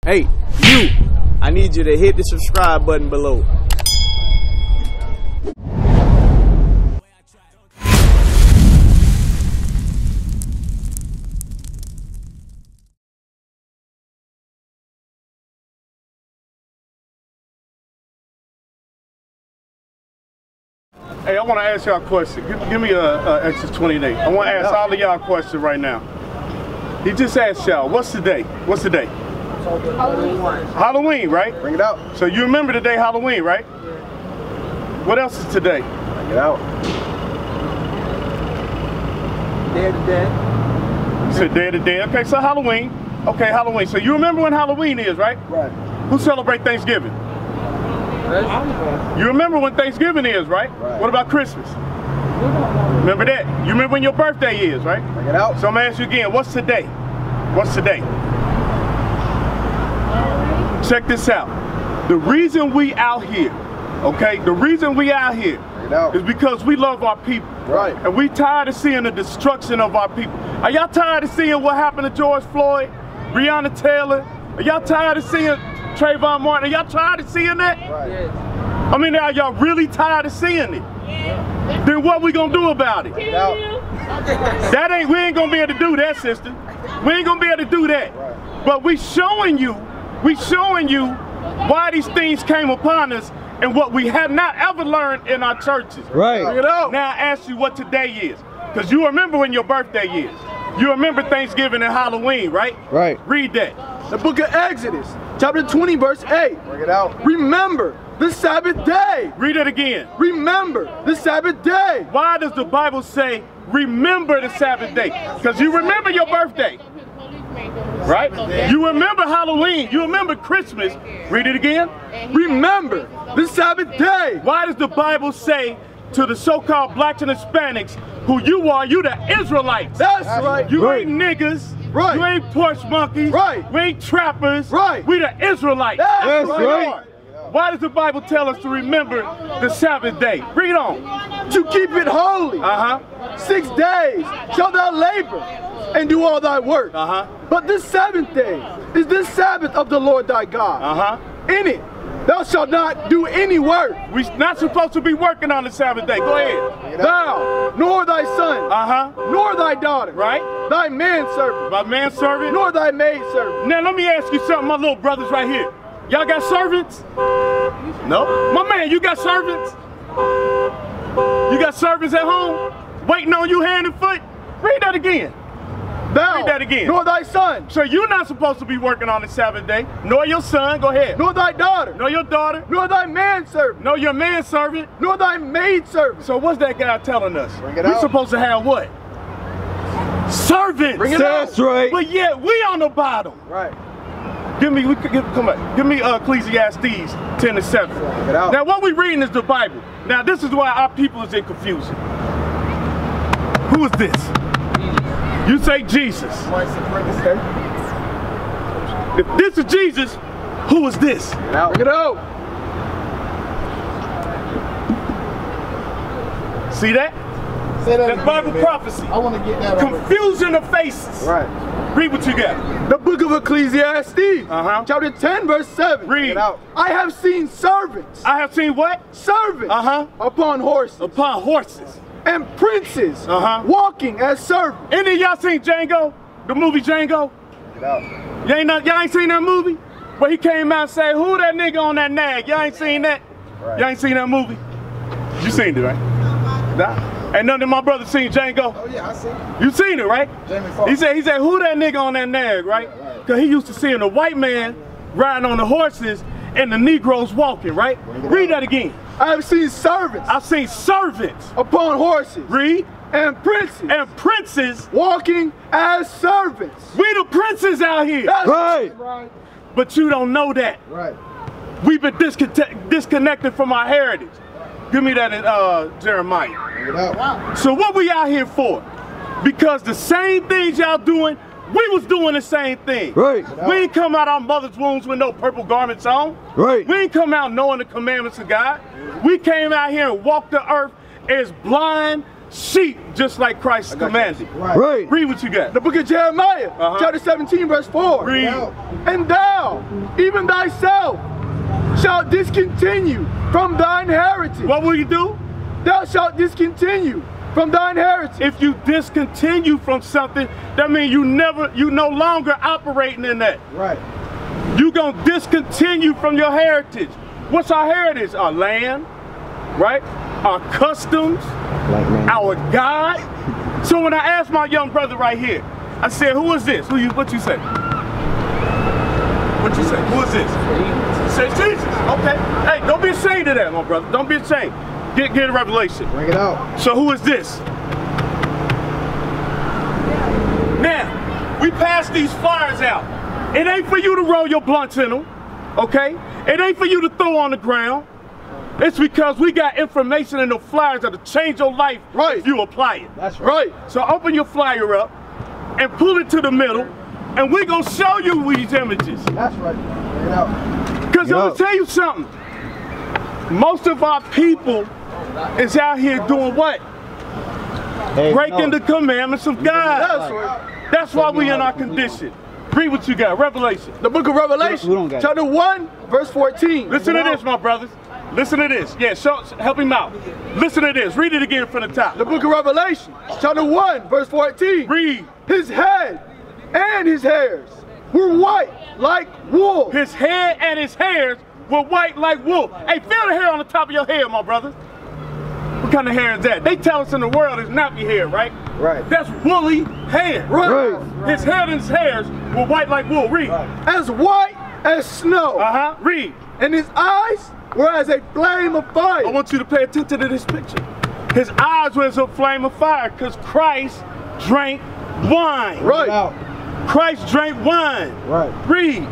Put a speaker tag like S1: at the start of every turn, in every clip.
S1: Hey, you, I need you to hit the subscribe button below.
S2: Hey, I want to ask y'all a question. Give me Exodus 28. I want to ask all of y'all a question right now. He just asked y'all, what's the day? What's the day?
S3: Halloween.
S2: Halloween, right?
S4: Bring it out.
S2: So you remember the day Halloween, right? What else is today?
S4: Bring it out.
S3: Day of the Dead.
S2: You said Day of the Dead. Okay, so Halloween. Okay, Halloween. So you remember when Halloween is, right?
S4: Right.
S2: Who celebrate Thanksgiving? You remember when Thanksgiving is, right?
S4: Right.
S2: What about Christmas? Remember that? You remember when your birthday is, right?
S4: Bring it out.
S2: So I'm gonna ask you again, what's today? What's today? Check this out. The reason we out here, okay? The reason we out here
S4: Bring it out.
S2: is because we love our people.
S4: Right.
S2: And we tired of seeing the destruction of our people. Are y'all tired of seeing what happened to George Floyd, Breonna Taylor? Are y'all tired of seeing Trayvon Martin? Are y'all tired of seeing that?
S4: Right.
S3: Yes.
S2: I mean, are y'all really tired of seeing it? Then what we gonna do about it?
S4: Bring it out.
S2: We ain't gonna be able to do that, sister. We ain't gonna be able to do that.
S4: Right.
S2: But we showing you why these things came upon us and what we have not ever learned in our churches.
S4: Right. Bring it out.
S2: Now I ask you what today is. Because you remember when your birthday is. You remember Thanksgiving and Halloween, right?
S4: Right.
S2: Read that.
S5: The book of Exodus, chapter 20, verse 8.
S4: Bring it out.
S5: Remember the Sabbath day.
S2: Read it again.
S5: Remember the Sabbath day.
S2: Why does the Bible say, remember the Sabbath day? Because you remember your birthday, right? You remember Halloween. You remember Christmas. Read it again.
S5: Remember the Sabbath day.
S2: Why does the Bible say to the so-called blacks and Hispanics, who you are, you the Israelites?
S5: That's right.
S2: You ain't niggas.
S5: Right.
S2: You ain't porch monkeys.
S5: Right.
S2: We ain't trappers.
S5: Right.
S2: We the Israelites.
S5: That's
S4: right.
S2: Why does the Bible tell us to remember the Sabbath day? Read on.
S5: To keep it holy. 6 days shalt thou labor and do all thy work. But this seventh day is the Sabbath of the Lord thy God. In it thou shalt not do any work.
S2: We're not supposed to be working on the Sabbath day. Go ahead.
S5: Thou, nor thy son, nor thy daughter,
S2: Right?
S5: thy manservant,
S2: My manservant.
S5: nor thy maidservant.
S2: Now let me ask you something, my little brothers right here. Y'all got servants? No. My man, you got servants? You got servants at home? Waiting on you hand and foot? Read that again.
S5: Thou,
S2: Read that again.
S5: nor thy son,
S2: So you're not supposed to be working on the Sabbath day, nor your son. Go ahead.
S5: nor thy daughter,
S2: Nor your daughter.
S5: nor thy manservant,
S2: Nor your manservant.
S5: nor thy maidservant.
S2: So what's that guy telling us?
S4: Bring it
S2: We're
S4: out.
S2: supposed to have what? Servants.
S4: Bring it out.
S5: That's right.
S2: But yet we on the bottom.
S4: Right.
S2: Give me Ecclesiastes 10:7.
S4: Bring it out.
S2: Now what we reading is the Bible. Now this is why our people is in confusion. Who is this? You say Jesus. If this is Jesus, who is this?
S5: Bring it out.
S2: See that?
S4: Say that
S2: That's Bible prophecy.
S4: I want to get that.
S2: Confusion of faces.
S4: Right.
S2: Read what you got.
S5: The book of Ecclesiastes, chapter 10, verse 7.
S2: Read.
S4: Get out.
S5: I have seen servants,
S2: I have seen what?
S5: servants upon horses,
S2: Upon horses.
S5: and princes walking as servants.
S2: Any of y'all seen Django? The movie Django?
S4: Get out.
S2: Y'all ain't seen that movie? Where he came out and said, who that nigga on that nag? Y'all ain't seen that?
S4: Right.
S2: Y'all ain't seen that movie? You seen it, right? Nah. Ain't none of my brothers seen Django?
S4: Oh yeah, I see.
S2: You seen it, right?
S4: Jamie Foxx.
S2: He said, who that nigga on that nag, right? Because he used to seeing the white man riding on the horses and the Negroes walking, right? Read that again.
S5: I have seen servants
S2: I've seen servants.
S5: upon horses,
S2: Read.
S5: and princes
S2: And princes.
S5: walking as servants.
S2: We the princes out here.
S5: That's
S4: Right.
S2: But you don't know that.
S4: Right.
S2: We've been disconnected from our heritage. Give me that in Jeremiah.
S4: Bring it out.
S2: So what we out here for? Because the same things y'all doing, we was doing the same thing.
S5: right.
S2: We ain't come out our mother's wombs with no purple garments on.
S5: Right.
S2: We ain't come out knowing the commandments of God. We came out here and walked the earth as blind sheep, just like Christ commanded.
S5: Right.
S2: Read what you got.
S5: The book of Jeremiah, chapter 17, verse 4.
S2: Read.
S5: And thou, even thyself shalt discontinue from thine heritage.
S2: What will you do?
S5: Thou shalt discontinue from thine heritage.
S2: If you discontinue from something, that means you no longer operating in that.
S3: Right.
S2: You gonna discontinue from your heritage. What's our heritage? Our land, right? Our customs, our God. So when I asked my young brother right here, I said, who is this? What you say? What you say? Who is this? He said, Jesus. Okay. Hey, don't be ashamed of that, my brother. Don't be ashamed. Get a revelation.
S3: Bring it out.
S2: So who is this? Now, we pass these flyers out. It ain't for you to roll your blunts in them, okay? It ain't for you to throw on the ground. It's because we got information in the flyers that'll change your life if you apply it.
S3: That's right.
S2: So open your flyer up and pull it to the middle, and we're gonna show you these images.
S3: That's right. Bring it out.
S2: Because I'm gonna tell you something. Most of our people is out here doing what? Breaking the commandments of God.
S5: That's right.
S2: That's why we in our condition. Read what you got, Revelation.
S5: The book of Revelation, chapter 1, verse 14.
S2: Listen to this, my brothers. Listen to this. Yeah, help him out. Listen to this. Read it again from the top.
S5: The book of Revelation, chapter 1, verse 14.
S2: Read.
S5: His head and his hairs were white like wool.
S2: His head and his hairs were white like wool. Hey, feel the hair on the top of your head, my brother. What kind of hair is that? They tell us in the world it's nappy hair, right?
S3: Right.
S2: That's woolly hair.
S5: Right.
S2: His head and his hairs were white like wool. Read.
S5: As white as snow.
S2: Read.
S5: And his eyes were as a flame of fire.
S2: I want you to pay attention to this picture. His eyes were as a flame of fire because Christ drank wine.
S5: Right.
S2: Christ drank wine.
S3: Right.
S2: Read.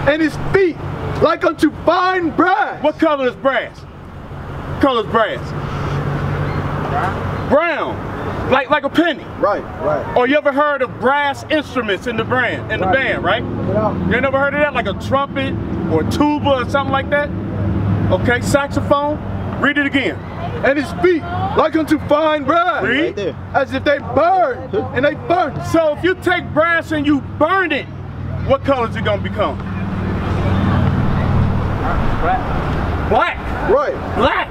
S5: And his feet like unto fine brass.
S2: What color is brass? What color is brass? Brown. Like a penny.
S5: Right.
S3: Right.
S2: Or you ever heard of brass instruments in the band, right? You ain't never heard of that? Like a trumpet or a tuba or something like that? Okay, saxophone. Read it again.
S5: And his feet like unto fine brass.
S2: Read.
S3: Right there.
S5: As if they burned and they burned.
S2: So if you take brass and you burn it, what color is it gonna become? Black.
S5: Right.
S2: Black.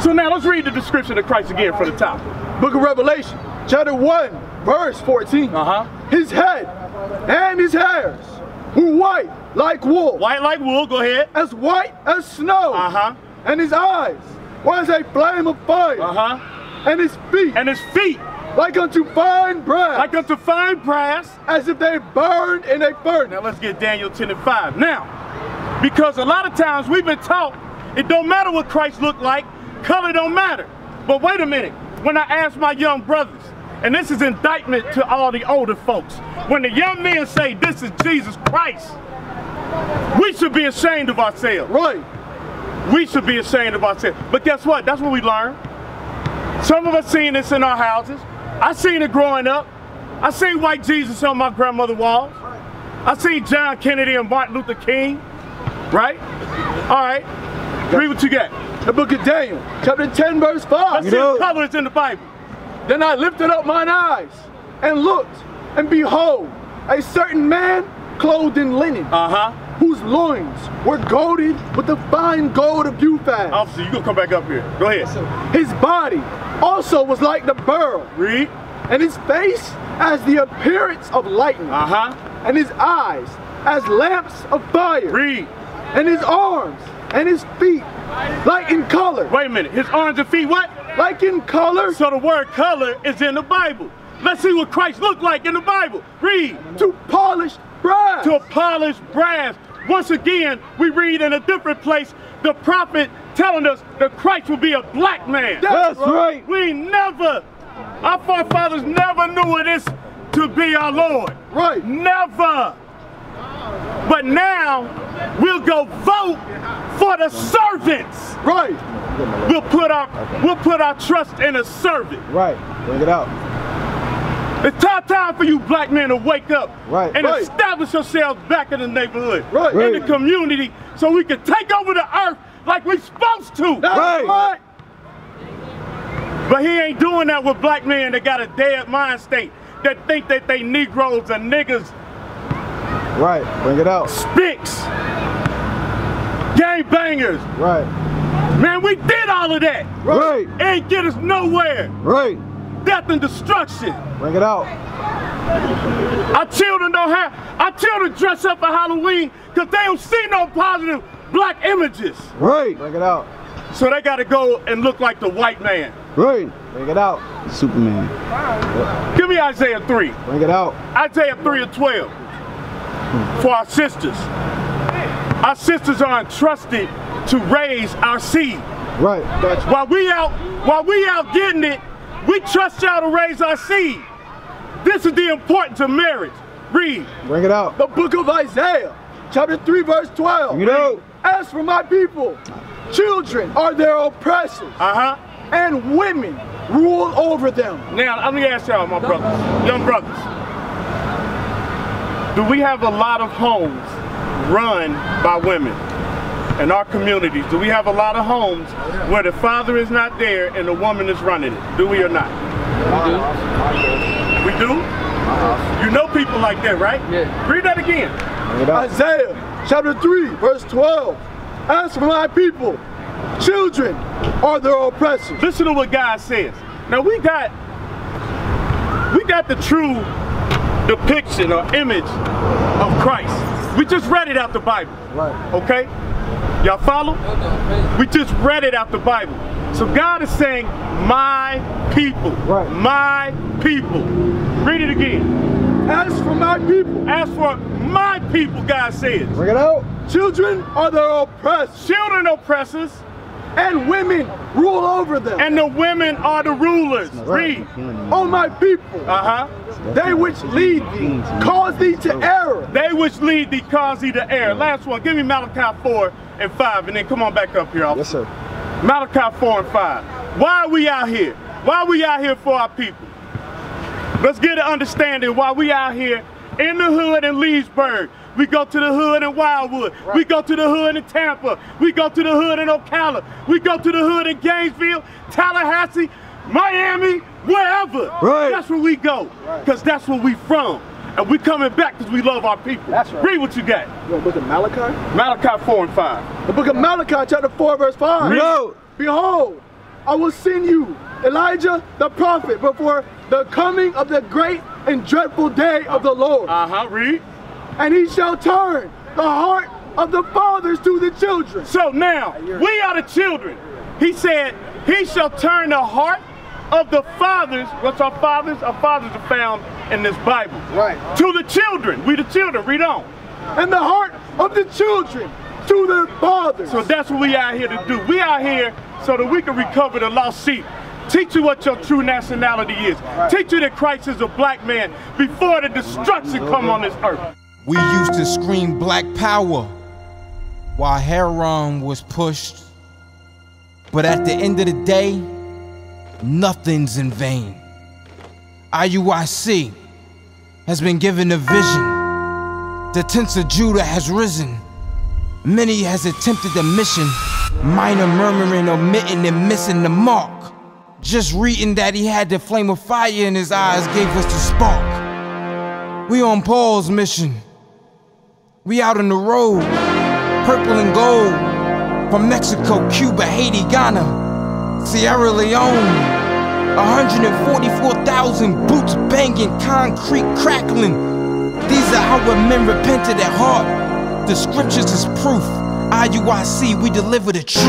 S2: So now let's read the description of Christ again from the top.
S5: Book of Revelation, chapter 1, verse 14. His head and his hairs were white like wool.
S2: White like wool, go ahead.
S5: As white as snow. And his eyes were as a flame of fire. And his feet. Like unto fine brass.
S2: Like unto fine brass.
S5: As if they burned and they burned.
S2: Now let's get Daniel 10 and 5. Now, because a lot of times we've been taught it don't matter what Christ looked like, color don't matter. But wait a minute, when I asked my young brothers, and this is indictment to all the older folks, when the young men say this is Jesus Christ, we should be ashamed of ourselves.
S5: Right.
S2: We should be ashamed of ourselves. But guess what? That's what we learned. Some of us seen this in our houses. I seen it growing up. I seen white Jesus on my grandmother's walls. I seen John Kennedy and Martin Luther King. Right? All right. Read what you got.
S5: The book of Daniel, chapter 10, verse 5.
S2: Let's see the colors in the Bible.
S5: Then I lifted up mine eyes and looked, and behold, a certain man clothed in linen, whose loins were golded with the fine gold of Uphaz.
S2: Officer, you gonna come back up here. Go ahead.
S5: His body also was like the beryl.
S2: Read.
S5: And his face as the appearance of lightning. And his eyes as lamps of fire.
S2: Read.
S5: And his arms and his feet like in color.
S2: Wait a minute, his arms and feet what?
S5: Like in color.
S2: So the word color is in the Bible. Let's see what Christ looked like in the Bible. Read.
S5: To polish brass.
S2: To polish brass. Once again, we read in a different place the prophet telling us that Christ will be a black man.
S5: That's right.
S2: Our forefathers never knew it is to be our Lord.
S5: Right.
S2: Never. But now, we'll go vote for the servants.
S5: Right.
S2: We'll put our trust in a servant.
S3: Right. Bring it out.
S2: It's time for you black men to wake up and
S5: Right.
S2: establish yourselves back in the neighborhood,
S5: Right.
S2: in the community, so we can take over the earth like we're supposed to.
S5: That's right.
S2: But he ain't doing that with black men that got a dead mind state, that think that they Negroes and niggas.
S3: Right. Bring it out.
S2: Spicks. singers.
S3: Right.
S2: Man, we did all of that.
S3: Right.
S2: It ain't get us nowhere.
S3: Right.
S2: Death and destruction.
S3: Bring it out.
S2: Our children dress up for Halloween because they don't see no positive black images.
S3: Right. Bring it out.
S2: So they gotta go and look like the white man.
S3: Right. Bring it out. Superman.
S2: Give me Isaiah 3.
S3: Bring it out.
S2: Isaiah 3 and 12. For our sisters. Our sisters are entrusted to raise our seed.
S3: Right. Gotcha.
S2: While we out getting it, we trust y'all to raise our seed. This is the importance of marriage. Read.
S3: Bring it out.
S5: The book of Isaiah, chapter 3, verse 12.
S3: Bring it out.
S5: As for my people, children are their oppressors, and women rule over them.
S2: Now, let me ask y'all, my brothers, young brothers. Do we have a lot of homes run by women in our communities? Do we have a lot of homes where the father is not there and the woman is running it? Do we or not? We do? You know people like that, right? Yeah. Read that again.
S5: Isaiah chapter 3, verse 12. As for my people, children are their oppressors.
S2: Listen to what God says. Now we got the true depiction or image of Christ. We just read it out the Bible.
S3: Right.
S2: Okay? Y'all follow? We just read it out the Bible. So God is saying, my people.
S3: Right.
S2: My people. Read it again.
S5: As for my people.
S2: As for my people, God says.
S3: Bring it out.
S5: Children are their oppressors.
S2: Children oppressors.
S5: And women rule over them.
S2: And the women are the rulers. Read.
S5: O my people. They which lead thee, cause thee to error.
S2: They which lead thee, cause thee to error. Last one. Give me Malachi 4 and 5, and then come on back up here, officer.
S3: Yes, sir.
S2: Malachi 4 and 5. Why are we out here? Why are we out here for our people? Let's get an understanding why we out here in the hood in Leesburg. We go to the hood in Wildwood. Right. We go to the hood in Tampa. We go to the hood in Ocala. We go to the hood in Gainesville, Tallahassee, Miami, wherever.
S3: Right.
S2: That's where we go, because that's where we from. And we coming back because we love our people.
S5: That's right.
S2: Read what you got.
S5: The book of Malachi?
S2: Malachi 4 and 5.
S5: The book of Malachi, chapter 4, verse 5.
S3: No.
S5: Behold, I will send you Elijah the prophet before the coming of the great and dreadful day of the Lord.
S2: Read.
S5: And he shall turn the heart of the fathers to the children.
S2: So now, we are the children. He said, he shall turn the heart of the fathers. What's our fathers? Our fathers are found in this Bible.
S5: Right.
S2: To the children. We the children. Read on.
S5: And the heart of the children to their fathers.
S2: So that's what we out here to do. We out here so that we can recover the lost sheep. Teach you what your true nationality is. Right. Teach you that Christ is a black man before the destruction come on this earth.
S6: We used to scream black power while heroin was pushed. But at the end of the day, nothing's in vain. IUIC has been given a vision. The tents of Judah has risen. Many has attempted the mission. Minor murmuring, omitting, and missing the mark. Just reading that he had the flame of fire in his eyes gave us the spark. We on Paul's mission. We out on the road, purple and gold. From Mexico, Cuba, Haiti, Ghana, Sierra Leone. 144,000 boots banging, concrete crackling. These are our men repented at heart. The scriptures is proof. IUIC, we deliver the truth.